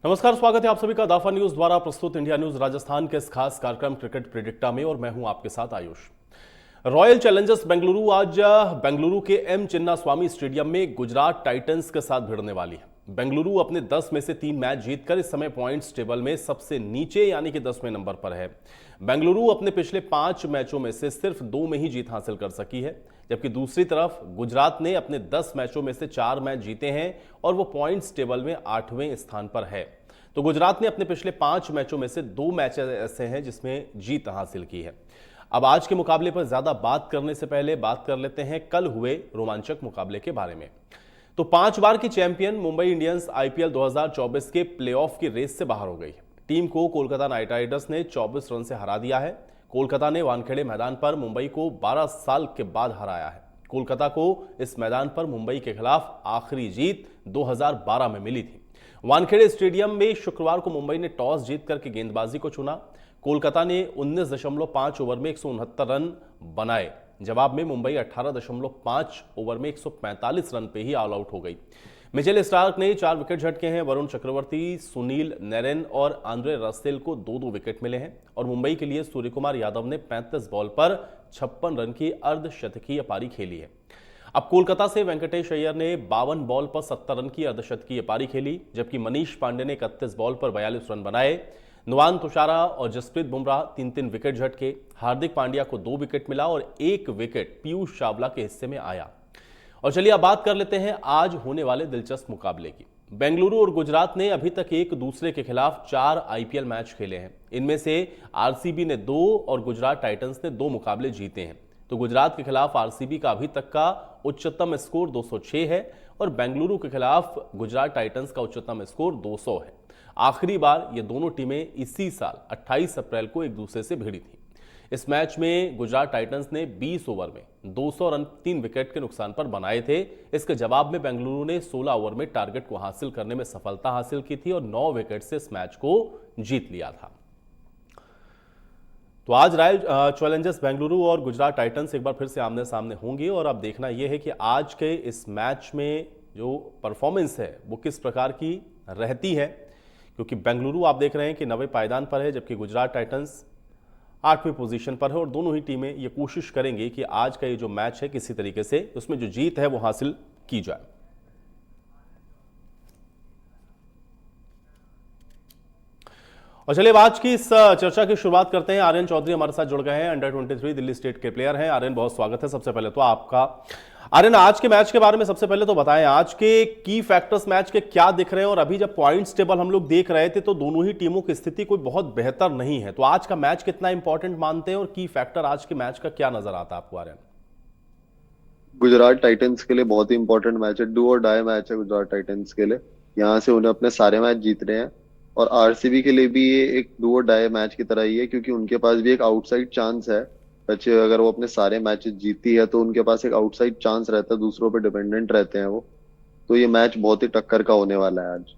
नमस्कार, स्वागत है आप सभी का दाफा न्यूज द्वारा प्रस्तुत इंडिया न्यूज राजस्थान के इस खास कार्यक्रम क्रिकेट प्रेडिक्टा में, और मैं हूं आपके साथ आयुष। रॉयल चैलेंजर्स बेंगलुरु आज बेंगलुरु के एम चिन्नास्वामी स्टेडियम में गुजरात टाइटंस के साथ भिड़ने वाली है। बेंगलुरु अपने 10 में से 3 मैच जीतकर इस समय पॉइंट्स टेबल में सबसे नीचे यानी कि 10वें नंबर पर है। बेंगलुरु अपने पिछले 5 मैचों में से सिर्फ 2 में ही जीत हासिल कर सकी है, जबकि दूसरी तरफ गुजरात ने अपने 10 मैचों में से 4 मैच जीते हैं और वो पॉइंट्स टेबल में 8वें स्थान पर है। तो गुजरात ने अपने पिछले 5 मैचों में से 2 मैच ऐसे हैं जिसमें जीत हासिल की है। अब आज के मुकाबले पर ज्यादा बात करने से पहले बात कर लेते हैं कल हुए रोमांचक मुकाबले के बारे में। तो 5 बार की चैंपियन मुंबई इंडियंस आईपीएल 2024 के प्लेऑफ की रेस से बाहर हो गई। टीम को कोलकाता नाइट राइडर्स ने 24 रन से हरा दिया है। कोलकाता ने वानखेड़े मैदान पर मुंबई को 12 साल के बाद हराया है। कोलकाता को इस मैदान पर मुंबई के खिलाफ आखिरी जीत 2012 में मिली थी। वानखेड़े स्टेडियम में शुक्रवार को मुंबई ने टॉस जीत करके गेंदबाजी को चुना। कोलकाता ने 19.5 ओवर में 169 रन बनाए। जवाब में मुंबई 18.5 ओवर में 145 रन पे ही ऑल आउट हो गई। मिचेल स्टार्क ने 4 विकेट झटके हैं। वरुण चक्रवर्ती, सुनील नैरेन और आंद्रे रसेल को 2-2 विकेट मिले हैं। और मुंबई के लिए सूर्यकुमार यादव ने 35 बॉल पर 56 रन की अर्धशतकीय पारी खेली है। अब कोलकाता से वेंकटेश अय्यर ने 52 बॉल पर 70 रन की अर्धशतकीय पारी खेली, जबकि मनीष पांडे ने 31 बॉल पर 42 रन बनाए। नुआन तुषारा और जसप्रीत बुमराह 3-3 विकेट झटके। हार्दिक पांड्या को 2 विकेट मिला और 1 विकेट पीयूष चावला के हिस्से में आया। और चलिए अब बात कर लेते हैं आज होने वाले दिलचस्प मुकाबले की। बेंगलुरु और गुजरात ने अभी तक एक दूसरे के खिलाफ 4 आईपीएल मैच खेले हैं। इनमें से आरसीबी ने 2 और गुजरात टाइटंस ने 2 मुकाबले जीते हैं। तो गुजरात के खिलाफ आरसीबी का अभी तक का उच्चतम स्कोर 206 है और बेंगलुरु के खिलाफ गुजरात टाइटंस का उच्चतम स्कोर 200 है। आखिरी बार ये दोनों टीमें इसी साल 28 अप्रैल को एक दूसरे से भिड़ी थी। इस मैच में गुजरात टाइटंस ने 20 ओवर में 200 रन 3 विकेट के नुकसान पर बनाए थे। इसके जवाब में बेंगलुरु ने 16 ओवर में टारगेट को हासिल करने में सफलता हासिल की थी और 9 विकेट से इस मैच को जीत लिया था। तो आज रॉयल चैलेंजर्स बेंगलुरु और गुजरात टाइटंस एक बार फिर से आमने सामने होंगे और अब देखना यह है कि आज के इस मैच में जो परफॉर्मेंस है वो किस प्रकार की रहती है, क्योंकि बेंगलुरु आप देख रहे हैं कि 9वें पायदान पर है, जबकि गुजरात टाइटंस 8वीं पोजीशन पर है। और दोनों ही टीमें ये कोशिश करेंगी कि आज का ये जो मैच है किसी तरीके से उसमें जो जीत है वो हासिल की जाए। और चलिए आज की इस चर्चा की शुरुआत करते हैं। आर्यन चौधरी हमारे साथ जुड़ गए हैं, अंडर 23 दिल्ली स्टेट के प्लेयर हैं। आर्यन, बहुत स्वागत है सबसे पहले तो आपका। आर्यन, आज के मैच के बारे में सबसे पहले तो बताएं, आज के की फैक्टर्स मैच के क्या दिख रहे हैं। और अभी जब पॉइंट्स टेबल हम लोग देख रहे थे तो दोनों ही टीमों की स्थिति कोई बहुत बेहतर नहीं है, तो आज का मैच कितना इंपॉर्टेंट मानते हैं और की फैक्टर आज के मैच का क्या नजर आता है आपको आर्यन? गुजरात टाइटंस के लिए बहुत ही इंपॉर्टेंट मैच है, डू और डाई मैच है गुजरात टाइटंस के लिए। यहाँ से उन्हें अपने सारे मैच जीतने हैं। और आरसीबी के लिए भी ये एक डू और डाई मैच की तरह ही है, क्योंकि उनके पास भी एक आउटसाइड चांस है। अच्छे, अगर वो अपने सारे मैचेस जीती है तो उनके पास एक आउटसाइड चांस रहता है, दूसरों पे डिपेंडेंट रहते हैं वो। तो ये मैच बहुत ही टक्कर का होने वाला है आज।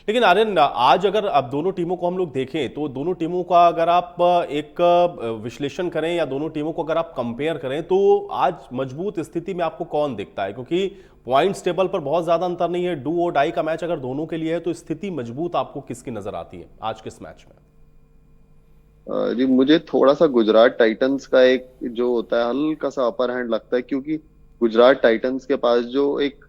लेकिन आर्यन, आज अगर अब दोनों टीमों को हम लोग देखें तो दोनों टीमों का अगर आप एक विश्लेषण करें या दोनों टीमों को अगर आप कंपेयर करें तो आज मजबूत स्थिति में आपको कौन दिखता है? क्योंकि पॉइंट्स टेबल पर बहुत ज्यादा अंतर नहीं है, डू और डाई का मैच अगर दोनों के लिए है तो स्थिति मजबूत आपको किसकी नजर आती है आज के इस मैच में? जी, मुझे थोड़ा सा गुजरात टाइटंस का एक जो होता है हल्का सा अपर हैंड लगता है, क्योंकि गुजरात टाइटंस के पास जो एक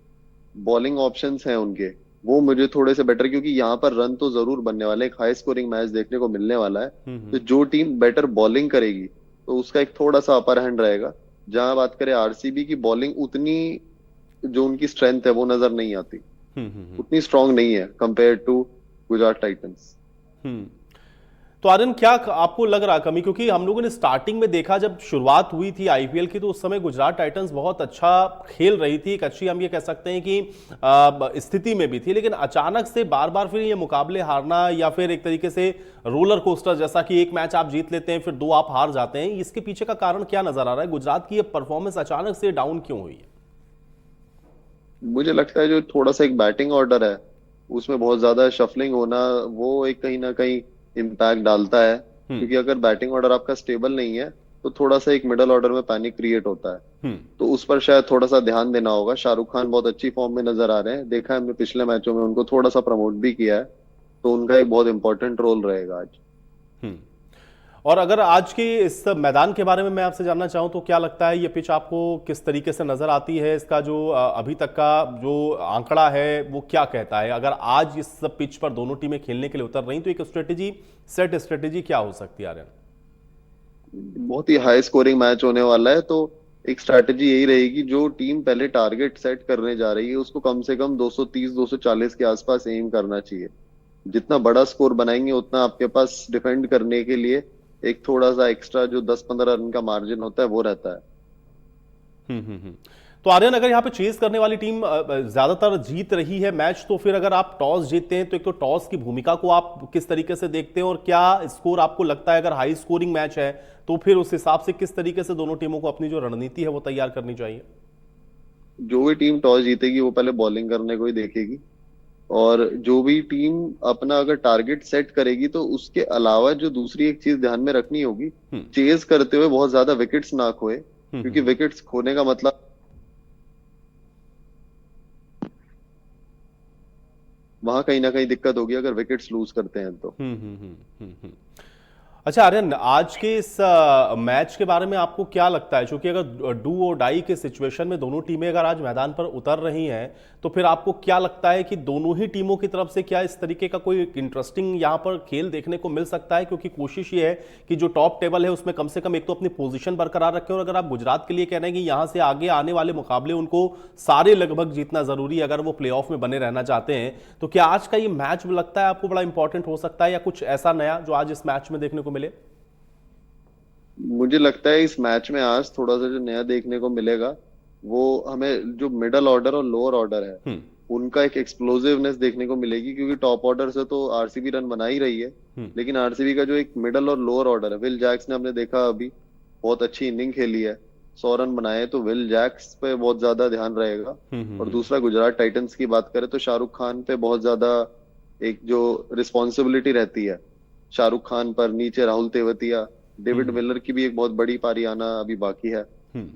बॉलिंग ऑप्शंस हैं उनके, वो मुझे थोड़े से बेटर, क्योंकि यहाँ पर रन तो जरूर बनने वाले, एक हाई स्कोरिंग मैच देखने को मिलने वाला है। तो जो टीम बेटर बॉलिंग करेगी तो उसका एक थोड़ा सा अपर हैंड रहेगा। जहां बात करें आरसीबी की, बॉलिंग उतनी जो उनकी स्ट्रेंथ है वो नजर नहीं आती, उतनी स्ट्रांग नहीं है कंपेयर टू गुजरात टाइटंस। तो आर्यन, क्या आपको लग रहा कमी? क्योंकि हम लोगों ने स्टार्टिंग में देखा जब शुरुआत हुई थी आईपीएल की तो उस समय गुजरात टाइटंस बहुत अच्छा खेल रही थी, एक अच्छी हम ये कह सकते हैं कि स्थिति में भी थी, लेकिन अचानक से बार बार फिर ये मुकाबले हारना या फिर एक तरीके से रोलर कोस्टर जैसा कि एक मैच आप जीत लेते हैं फिर 2 आप हार जाते हैं, इसके पीछे का कारण क्या नजर आ रहा है? गुजरात की ये परफॉर्मेंस अचानक से डाउन क्यों हुई है? मुझे लगता है जो थोड़ा सा एक बैटिंग ऑर्डर है उसमें बहुत ज्यादा शफलिंग होना, वो एक कहीं ना कहीं इम्पैक्ट डालता है। क्योंकि अगर बैटिंग ऑर्डर आपका स्टेबल नहीं है तो थोड़ा सा एक मिडल ऑर्डर में पैनिक क्रिएट होता है। हम्म। तो उस पर शायद थोड़ा सा ध्यान देना होगा। शाहरुख खान बहुत अच्छी फॉर्म में नजर आ रहे हैं, देखा है हमने पिछले मैचों में उनको थोड़ा सा प्रमोट भी किया है, तो उनका एक बहुत इंपॉर्टेंट रोल रहेगा आज। हम्म। और अगर आज की इस मैदान के बारे में मैं आपसे जानना चाहूं तो क्या लगता है ये पिच आपको किस तरीके से नजर आती है? इसका जो अभी तक का जो आंकड़ा है वो क्या कहता है? अगर आज इस पिच पर दोनों टीमें खेलने के लिए उतर रही तो एक स्ट्रेटेजी क्या हो सकती है आर्यन? बहुत ही हाई स्कोरिंग मैच होने वाला है, तो एक स्ट्रैटेजी यही रहेगी, जो टीम पहले टारगेट सेट करने जा रही है उसको कम से कम 230 240 के आसपास एम करना चाहिए। जितना बड़ा स्कोर बनाएंगे उतना आपके पास डिफेंड करने के लिए एक थोड़ा सा एक्स्ट्रा जो 10-15 रन का मार्जिन होता है वो रहता है। हम्म। तो आर्यन, अगर यहाँ पे चेस करने वाली टीम ज्यादातर जीत रही है मैच, तो फिर अगर आप टॉस जीतते हैं तो एक तो टॉस की भूमिका को आप किस तरीके से देखते हैं और क्या स्कोर आपको लगता है अगर हाई स्कोरिंग मैच है तो फिर उस हिसाब से किस तरीके से दोनों टीमों को अपनी जो रणनीति है वो तैयार करनी चाहिए? जो भी टीम टॉस जीतेगी वो पहले बॉलिंग करने को ही देखेगी, और जो भी टीम अपना अगर टारगेट सेट करेगी तो उसके अलावा जो दूसरी एक चीज ध्यान में रखनी होगी, हम्म। चेज करते हुए बहुत ज्यादा विकेट्स ना खोए, हम्म। क्योंकि विकेट्स खोने का मतलब वहां कहीं ना कहीं दिक्कत होगी अगर विकेट्स लूज करते हैं तो। हम्म। अच्छा आर्यन, आज के इस मैच के बारे में आपको क्या लगता है? क्योंकि अगर डू और डाई के सिचुएशन में दोनों टीमें अगर आज मैदान पर उतर रही हैं तो फिर आपको क्या लगता है कि दोनों ही टीमों की तरफ से क्या इस तरीके का कोई इंटरेस्टिंग यहां पर खेल देखने को मिल सकता है? क्योंकि कोशिश ये है कि जो टॉप टेबल है उसमें कम से कम एक तो अपनी पोजीशन बरकरार रखें, और अगर आप गुजरात के लिए कह रहे हैं कि यहां से आगे आने वाले मुकाबले उनको सारे लगभग जीतना जरूरी है अगर वो प्ले ऑफ में बने रहना चाहते हैं, तो क्या आज का ये मैच लगता है आपको बड़ा इंपॉर्टेंट हो सकता है या कुछ ऐसा नया जो आज इस मैच में देखने को मिले? मुझे लगता है इस मैच में आज थोड़ा सा जो नया देखने को मिलेगा, वो हमें जो मिडल ऑर्डर और लोअर ऑर्डर है हम्म। उनका एक एक्सप्लोसिवनेस देखने को मिलेगी, क्योंकि टॉप ऑर्डर से तो आरसीबी रन बना ही रही है, हम्म। लेकिन आरसीबी का जो एक मिडल और लोअर ऑर्डर है, विल जैक्स ने हमने देखा अभी बहुत अच्छी इनिंग खेली है, 100 रन बनाए, तो विल जैक्स पे बहुत ज्यादा ध्यान रहेगा। और हम्म। दूसरा गुजरात टाइटंस की बात करें तो शाहरुख खान पे बहुत ज्यादा एक जो रिस्पॉन्सिबिलिटी रहती है शाहरुख खान पर, नीचे राहुल तेवतिया, डेविड हम्म। मिलर की भी एक बहुत बड़ी पारी आना अभी बाकी है। हम्म।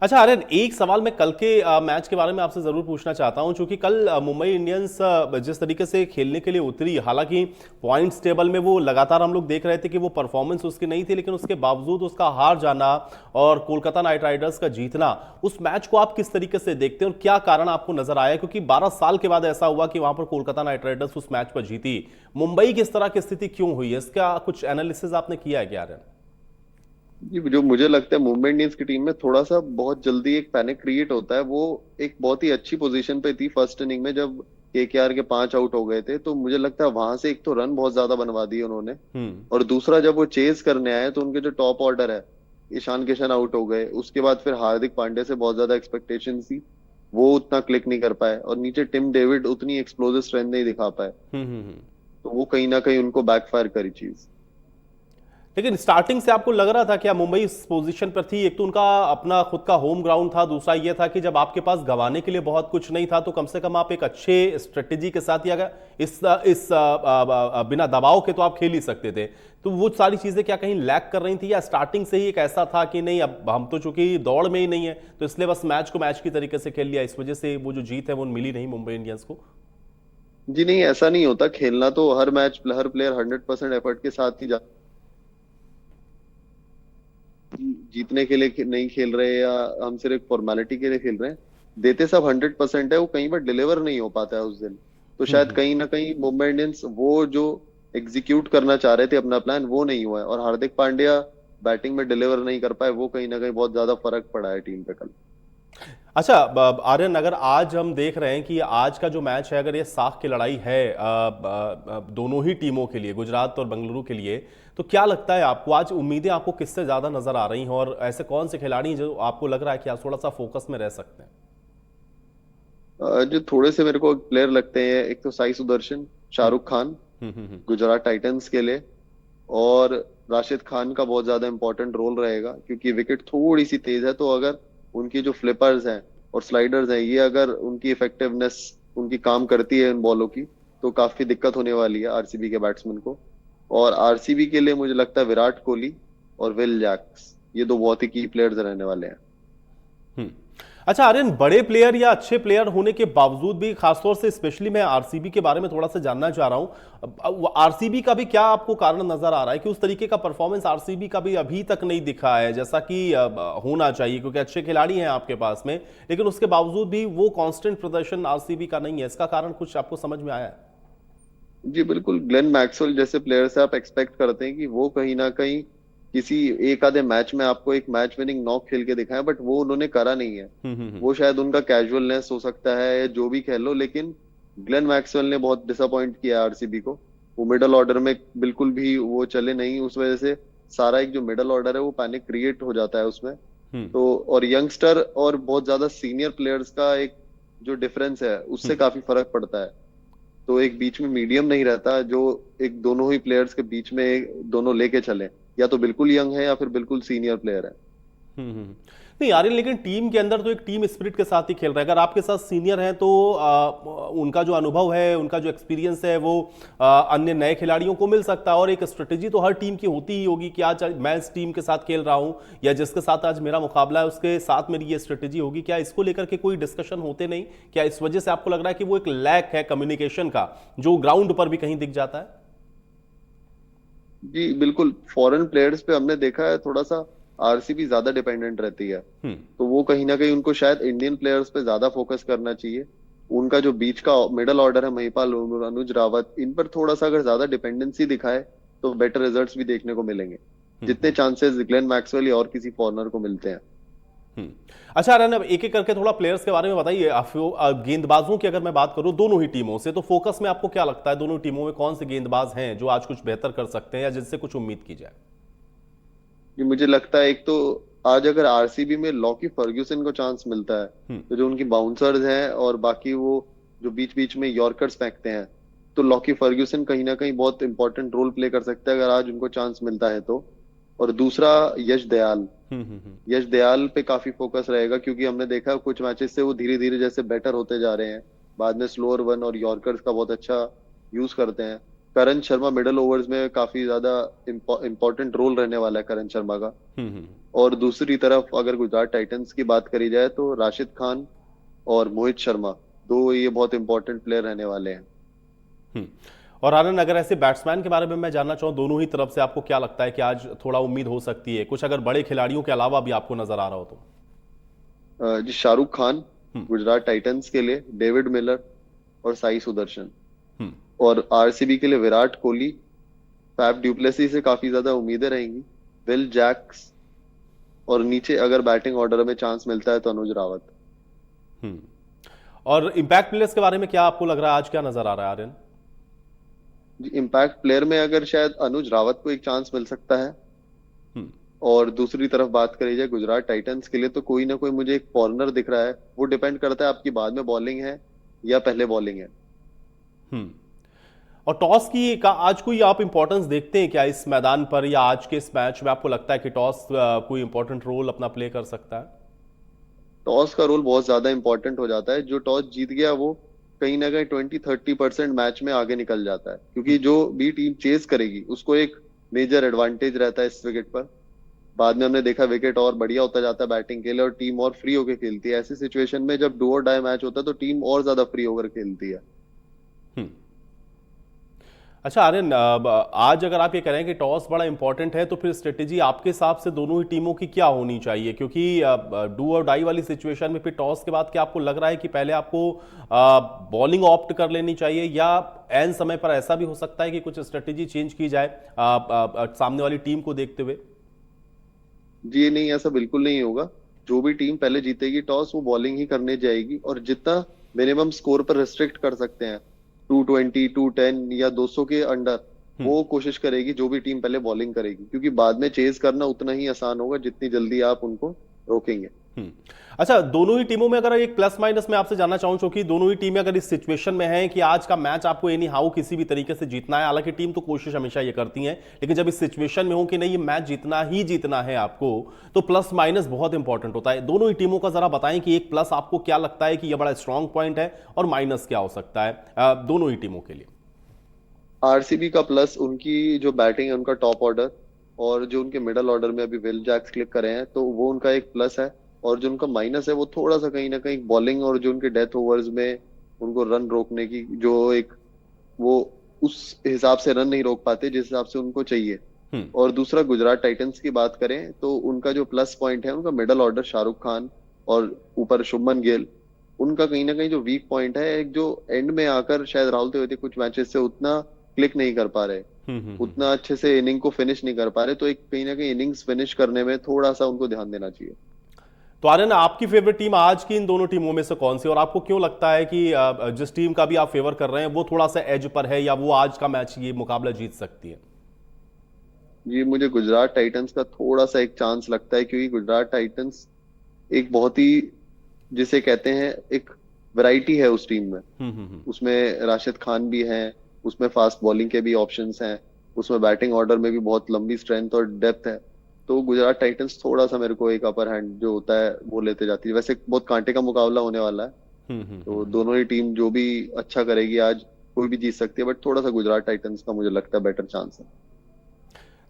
अच्छा आर्यन, एक सवाल मैं कल के मैच के बारे में आपसे जरूर पूछना चाहता हूं, क्योंकि कल मुंबई इंडियंस जिस तरीके से खेलने के लिए उतरी, हालांकि पॉइंट्स टेबल में वो लगातार हम लोग देख रहे थे कि वो परफॉर्मेंस उसकी नहीं थी, लेकिन उसके बावजूद उसका हार जाना और कोलकाता नाइट राइडर्स का जीतना, उस मैच को आप किस तरीके से देखते हैं और क्या कारण आपको नजर आया? क्योंकि 12 साल के बाद ऐसा हुआ कि वहां पर कोलकाता नाइट राइडर्स उस मैच पर जीती। मुंबई की इस तरह की स्थिति क्यों हुई है, इसका कुछ एनालिसिस आपने किया है क्या आर्यन? जी, जो मुझे लगता है मुंबई इंडियंस की टीम में थोड़ा सा बहुत जल्दी एक पैनिक क्रिएट होता है। वो एक बहुत ही अच्छी पोजीशन पे थी फर्स्ट इनिंग में, जब केकेआर के 5 आउट हो गए थे, तो मुझे लगता है वहां से एक तो रन बहुत ज्यादा बनवा दिए उन्होंने, हम्म। और दूसरा जब वो चेज करने आए तो उनके जो टॉप ऑर्डर है, ईशान किशन आउट हो गए, उसके बाद फिर हार्दिक पांड्या से बहुत ज्यादा एक्सपेक्टेशन थी, वो उतना क्लिक नहीं कर पाए, और नीचे टिम डेविड उतनी एक्सप्लोसिव स्ट्रेंथ नहीं दिखा पाए, हम्म। तो वो कहीं ना कहीं उनको बैकफायर करी चीज। लेकिन स्टार्टिंग से आपको लग रहा था क्या मुंबई इस पोजीशन पर थी? एक तो उनका अपना खुद का होम ग्राउंड था, दूसरा ये था कि जब आपके पास गंवाने के लिए बहुत कुछ नहीं था तो कम से कम आप एक अच्छे स्ट्रेटेजी के साथ, या बिना दबाव के तो आप खेल ही सकते थे। तो वो सारी चीजें क्या कहीं लैक कर रही थी, या स्टार्टिंग से ही एक ऐसा था कि नहीं अब हम तो चूंकि दौड़ में ही नहीं है तो इसलिए बस मैच को मैच की तरीके से खेल लिया, इस वजह से वो जो जीत है वो मिली नहीं मुंबई इंडियंस को? जी नहीं, ऐसा नहीं होता। खेलना तो हर मैच हर प्लेयर 100% एफर्ट के साथ ही जीतने के लिए नहीं खेल रहे, या हम सिर्फ फॉर्मेलिटी के लिए खेल रहे हैं, देते सब 100% है, वो कहीं पर डिलीवर नहीं हो पाता है उस दिन। तो शायद हम्म। कहीं ना कहीं मुंबई इंडियंस वो जो एग्जीक्यूट करना चाह रहे थे अपना प्लान, वो नहीं हुआ है, और हार्दिक पांड्या बैटिंग में डिलीवर नहीं कर पाए, वो कहीं ना कहीं बहुत ज्यादा फर्क पड़ा है टीम पे कल। अच्छा आर्यन, अगर आज हम देख रहे हैं कि आज का जो मैच है अगर ये साख की लड़ाई है दोनों ही टीमों के लिए, गुजरात और बेंगलुरु के लिए, तो क्या लगता है आपको आज उम्मीदें आपको किससे ज्यादा नजर आ रही हैं और ऐसे कौन से खिलाड़ी हैं जो आपको लग रहा है कि आप थोड़ा सा फोकस में रह सकते हैं? जो थोड़े से मेरे को प्लेयर लगते हैं, एक तो साई सुदर्शन, हम्म। शाहरुख खान हम्म। गुजरात टाइटंस के लिए, और राशिद खान का बहुत ज्यादा इंपॉर्टेंट रोल रहेगा, क्योंकि विकेट थोड़ी सी तेज है, तो अगर उनकी जो फ्लिपर्स हैं और स्लाइडर्स हैं, ये अगर उनकी इफेक्टिवनेस उनकी काम करती है इन बॉलों की, तो काफी दिक्कत होने वाली है आरसीबी के बैट्समैन को। और आरसीबी के लिए मुझे लगता है विराट कोहली और विल जैक्स, ये दो बहुत ही की प्लेयर्स रहने वाले हैं। हम्म। अच्छा आर्यन, बड़े प्लेयर या अच्छे प्लेयर होने के बावजूद भी, खासतौर से स्पेशली मैं आरसीबी के बारे में थोड़ा सा जानना चाह रहा हूं, आरसीबी का भी क्या आपको कारण नजर आ रहा है कि उस तरीके का परफॉर्मेंस आरसीबी का भी अभी तक नहीं दिखा है जैसा कि होना चाहिए, क्योंकि अच्छे खिलाड़ी हैं आपके पास में, लेकिन उसके बावजूद भी वो कांस्टेंट प्रदर्शन आरसीबी का नहीं है। इसका कारण कुछ आपको समझ में आया है? जी बिल्कुल, ग्लेन मैक्सवेल जैसे प्लेयर से आप एक्सपेक्ट करते हैं कि वो कहीं ना कहीं किसी एक आधे मैच में आपको एक मैच विनिंग नॉक खेल के दिखाएं, बट वो उन्होंने करा नहीं है। हम्म। वो शायद उनका कैजुअलनेस हो सकता है या जो भी कह लो, लेकिन ग्लेन मैक्सवेल ने बहुत डिसअपॉइंट किया आरसीबी को। वो मिडल ऑर्डर में बिल्कुल भी वो चले नहीं, उस वजह से सारा एक जो मिडल ऑर्डर है वो पैनिक क्रिएट हो जाता है उसमें। हम्म तो और यंगस्टर और बहुत ज्यादा सीनियर प्लेयर्स का एक जो डिफरेंस है उससे हम्म काफी फर्क पड़ता है। तो एक बीच में मीडियम नहीं रहता जो एक दोनों ही प्लेयर्स के बीच में दोनों लेके चले, या तो बिल्कुल यंग है या फिर बिल्कुल सीनियर प्लेयर है। नहीं आर्यन, लेकिन टीम के अंदर तो एक टीम स्पिरिट के साथ ही खेल रहा है। अगर आपके साथ सीनियर हैं तो उनका जो अनुभव है, उनका जो एक्सपीरियंस है, वो अन्य नए खिलाड़ियों को मिल सकता है। और एक स्ट्रेटेजी तो हर टीम की होती ही होगी कि आज मैं इस टीम के साथ खेल रहा हूं या जिसके साथ आज मेरा मुकाबला है उसके साथ मेरी ये स्ट्रेटेजी होगी। क्या इसको लेकर के कोई डिस्कशन होते नहीं? क्या इस वजह से आपको लग रहा है कि वो एक लैक है कम्युनिकेशन का, जो ग्राउंड पर भी कहीं दिख जाता है? जी बिल्कुल, फॉरेन प्लेयर्स पे हमने देखा है थोड़ा सा आरसीबी ज्यादा डिपेंडेंट रहती है। हम्म तो वो कहीं ना कहीं उनको शायद इंडियन प्लेयर्स पे ज्यादा फोकस करना चाहिए। उनका जो बीच का मिडल ऑर्डर है, महिपाल और अनुज रावत, इन पर थोड़ा सा अगर ज्यादा डिपेंडेंसी दिखाए तो बेटर रिजल्ट्स भी देखने को मिलेंगे, जितने हम्म चांसेस ग्लेन मैक्सवेल या और किसी फॉरनर को मिलते हैं। हम्म। अच्छा आर्यन, अब एक एक करके थोड़ा प्लेयर्स के बारे में बताइए। गेंदबाजों की अगर मैं बात करूं दोनों ही टीमों से, तो फोकस में आपको क्या लगता है दोनों टीमों में कौन से गेंदबाज हैं जो आज कुछ बेहतर कर सकते हैं या जिनसे कुछ उम्मीद की जाए? ये मुझे लगता है, एक तो आज अगर आरसीबी में लॉकी फर्ग्यूसन को चांस मिलता है, हम्म तो जो उनकी बाउंसर्स हैं और बाकी वो जो बीच बीच में यॉर्कर्स फेंकते हैं, तो लॉकी फर्ग्यूसन कहीं ना कहीं बहुत इंपॉर्टेंट रोल प्ले कर सकता है अगर आज उनको चांस मिलता है तो। और दूसरा, यश दयाल। हम्म। यश दयाल पे काफी फोकस रहेगा क्योंकि हमने देखा कुछ मैचेस से वो धीरे धीरे जैसे बेटर होते जा रहे हैं, बाद में स्लोअर वन और यॉर्कर्स का बहुत अच्छा यूज करते हैं। करण शर्मा मिडल ओवर्स में काफी ज्यादा इंपॉर्टेंट रोल रहने वाला है करण शर्मा का। हम्म। और दूसरी तरफ अगर गुजरात टाइटंस की बात करी जाए तो राशिद खान और मोहित शर्मा, दो ये बहुत इंपॉर्टेंट प्लेयर रहने वाले हैं। हम्म। और आनंद, अगर ऐसे बैट्समैन के बारे में मैं जानना चाहूँ दोनों ही तरफ से, आपको क्या लगता है कि आज थोड़ा उम्मीद हो सकती है कुछ, अगर बड़े खिलाड़ियों के अलावा भी आपको नजर आ रहा हो तो? जी शाहरुख खान हम्म गुजरात टाइटंस के लिए, डेविड मिलर और साई सुदर्शन। हम्म और आरसीबी के लिए विराट कोहली, फैफ ड्यूप्लेसी से काफी ज्यादा उम्मीदें रहेंगी, विल जैक्स, और नीचे अगर बैटिंग ऑर्डर में चांस मिलता है तो अनुज रावत। हम्म। और इंपैक्ट प्लेयर्स के बारे में क्या आपको लग रहा है, आज क्या नजर आ रहा है आर्यन? इम्पैक्ट प्लेयर में अगर शायद अनुज रावत को एक चांस मिल सकता है। हम्म और दूसरी तरफ बात करी जाए गुजरात टाइटंस के लिए, तो कोई ना कोई मुझे एक फॉरनर दिख रहा है। वो डिपेंड करता है आपकी बाद में बॉलिंग है या पहले बॉलिंग है। हम्म। और टॉस की का आज कोई आप इंपॉर्टेंस देखते हैं क्या इस मैदान पर, या आज के इस मैच में आपको लगता है कि टॉस कोई इंपॉर्टेंट रोल अपना प्ले कर सकता है? टॉस का रोल बहुत ज्यादा इंपॉर्टेंट हो जाता है। जो टॉस जीत गया वो कहीं ना कहीं 20-30% मैच में आगे निकल जाता है, क्योंकि जो भी टीम चेस करेगी उसको एक मेजर एडवांटेज रहता है इस विकेट पर। बाद में हमने देखा विकेट और बढ़िया होता जाता है बैटिंग के लिए और टीम और फ्री होकर खेलती है। ऐसी सिचुएशन में जब डू और डाई मैच होता है तो टीम और ज्यादा फ्री होकर खेलती है। हम्म। अच्छा आर्यन, आज अगर आप ये कह रहे हैं कि टॉस बड़ा इंपॉर्टेंट है, तो फिर स्ट्रेटेजी आपके हिसाब से दोनों ही टीमों की क्या होनी चाहिए? क्योंकि डू और डाई वाली सिचुएशन में फिर टॉस के बाद क्या आपको लग रहा है कि पहले आपको बॉलिंग ऑप्ट कर लेनी चाहिए, या एन समय पर ऐसा भी हो सकता है कि कुछ स्ट्रेटेजी चेंज की जाए सामने वाली टीम को देखते हुए? जी नहीं, ऐसा बिल्कुल नहीं होगा। जो भी टीम पहले जीतेगी टॉस वो बॉलिंग ही करने जाएगी, और जितना मिनिमम स्कोर पर रिस्ट्रिक्ट कर सकते हैं, 220, 210 या 200 के अंडर, हम्म वो कोशिश करेगी जो भी टीम पहले बॉलिंग करेगी, क्योंकि बाद में चेज करना उतना ही आसान होगा जितनी जल्दी आप उनको रोकेंगे। हम्म। अच्छा, दोनों ही टीमों में अगर एक प्लस माइनस मैं आपसे जानना चाहूं, क्योंकि दोनों ही टीमें अगर इस सिचुएशन में हैं कि आज का मैच आपको एनी हाउ किसी भी तरीके से जीतना है, हालांकि टीम तो कोशिश हमेशा ये करती है, लेकिन जब इस सिचुएशन में हो कि नहीं ये मैच जीतना ही जीतना है आपको, तो प्लस माइनस बहुत इंपॉर्टेंट होता है। दोनों ही टीमों का जरा बताएं कि एक प्लस आपको क्या लगता है कि यह बड़ा स्ट्रांग पॉइंट है, और माइनस क्या हो सकता है दोनों ही टीमों के लिए? आरसीबी का प्लस उनकी जो बैटिंग है, उनका टॉप ऑर्डर, और जो उनके मिडल ऑर्डर में अभी विल जैक्स क्लिक करे हैं तो वो उनका एक प्लस है। और जो उनका माइनस है वो थोड़ा सा कहीं ना कहीं बॉलिंग और जो उनके डेथ ओवर्स में उनको रन रोकने की जो एक वो उस हिसाब से रन नहीं रोक पाते जिस हिसाब से उनको चाहिए। हम्म। और दूसरा गुजरात टाइटंस की बात करें तो उनका जो प्लस पॉइंट है उनका मिडल ऑर्डर शाहरुख खान और ऊपर शुभमन गिल। उनका कहीं ना कहीं जो वीक पॉइंट है एक जो एंड में आकर शायद राहुल तेवाती कुछ मैचेस से उतना क्लिक नहीं कर पा रहे, हम्म। उतना अच्छे से इनिंग को फिनिश नहीं कर पा रहे, तो एक कहीं ना कहीं इनिंग्स फिनिश करने में थोड़ा सा उनको ध्यान देना चाहिए। तो आर्यन, आपकी फेवरेट टीम आज की इन दोनों टीमों में से कौन सी, और आपको क्यों लगता है कि जिस टीम का भी आप फेवर कर रहे हैं वो थोड़ा सा एज पर है या वो आज का मैच ये मुकाबला जीत सकती है? जी मुझे गुजरात टाइटंस का थोड़ा सा एक चांस लगता है क्योंकि गुजरात टाइटंस एक बहुत ही जिसे कहते हैं एक वैरायटी है उस टीम में। हम्म। उसमें राशिद खान भी हैं, उसमें फास्ट बॉलिंग के भी ऑप्शंस हैं, उसमें बैटिंग ऑर्डर में भी बहुत लंबी स्ट्रेंथ और डेप्थ है। तो गुजरात टाइटंस थोड़ा सा मेरे को एक अपर हैंड जो होता है वो लेते जाती है। वैसे बहुत कांटे का मुकाबला होने वाला है, तो हम्म। दोनों ही टीम जो भी अच्छा करेगी आज कोई भी जीत सकती है, बट थोड़ा सा गुजरात टाइटंस का मुझे लगता है बेटर चांस है।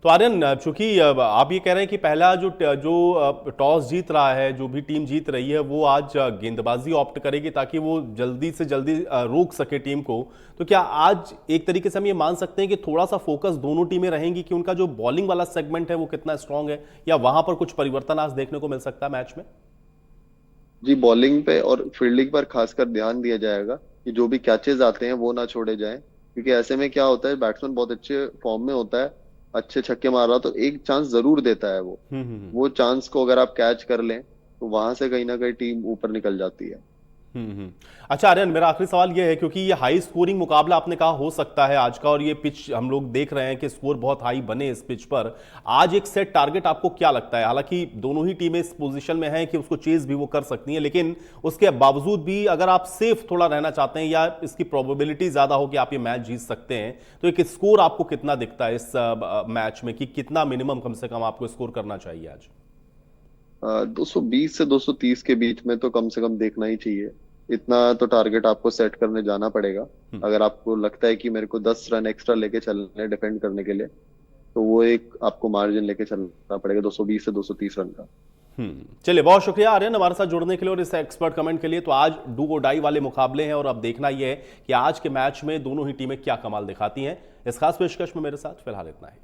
तो आर्यन, चूंकि आप ये कह रहे हैं कि पहला जो टॉस जीत रहा है, जो भी टीम जीत रही है वो आज गेंदबाजी ऑप्ट करेगी ताकि वो जल्दी से जल्दी रोक सके टीम को, तो क्या आज एक तरीके से हम ये मान सकते हैं कि थोड़ा सा फोकस दोनों टीमें रहेंगी कि उनका जो बॉलिंग वाला सेगमेंट है वो कितना स्ट्रांग है, या वहां पर कुछ परिवर्तन आज देखने को मिल सकता है मैच में? जी बॉलिंग पे और फील्डिंग पर खासकर ध्यान दिया जाएगा कि जो भी कैचेस आते हैं वो ना छोड़े जाएं, क्योंकि ऐसे में क्या होता है बैट्समैन बहुत अच्छे फॉर्म में होता है, अच्छे छक्के मार रहा तो एक चांस जरूर देता है वो। हम्म। वो चांस को अगर आप कैच कर लें तो वहां से कहीं ना कहीं टीम ऊपर निकल जाती है। अच्छा आर्यन, मेरा आखिरी सवाल यह है, क्योंकि ये हाई स्कोरिंग मुकाबला आपने कहा हो सकता है आज का, और ये पिच हम लोग देख रहे हैं कि स्कोर बहुत हाई बने इस पिच पर। आज एक सेट टारगेट आपको क्या लगता है? हालांकि दोनों ही टीमें इस पोजीशन में हैं कि उसको चेज भी वो कर सकती हैं, लेकिन उसके बावजूद भी अगर आप सेफ थोड़ा रहना चाहते हैं या इसकी प्रोबेबिलिटी ज्यादा हो कि आप ये मैच जीत सकते हैं, तो एक स्कोर आपको कितना दिखता है इस मैच में, कि कितना मिनिमम कम से कम आपको स्कोर करना चाहिए आज? 220 से 230 के बीच में तो कम से कम देखना ही चाहिए। इतना तो टारगेट आपको सेट करने जाना पड़ेगा। अगर आपको लगता है कि मेरे को 10 रन एक्स्ट्रा लेके चलने हैं डिफेंड करने के लिए, तो वो एक आपको मार्जिन लेके चलना पड़ेगा 220 से 230 रन का। चलिए, बहुत शुक्रिया आर्यन हमारे साथ जुड़ने के लिए और इस एक्सपर्ट कमेंट के लिए। तो आज डू और डाई वाले मुकाबले हैं और अब देखना यह है कि आज के मैच में दोनों ही टीमें क्या कमाल दिखाती हैं। इस खास पेशकश में मेरे साथ फिलहाल इतना ही।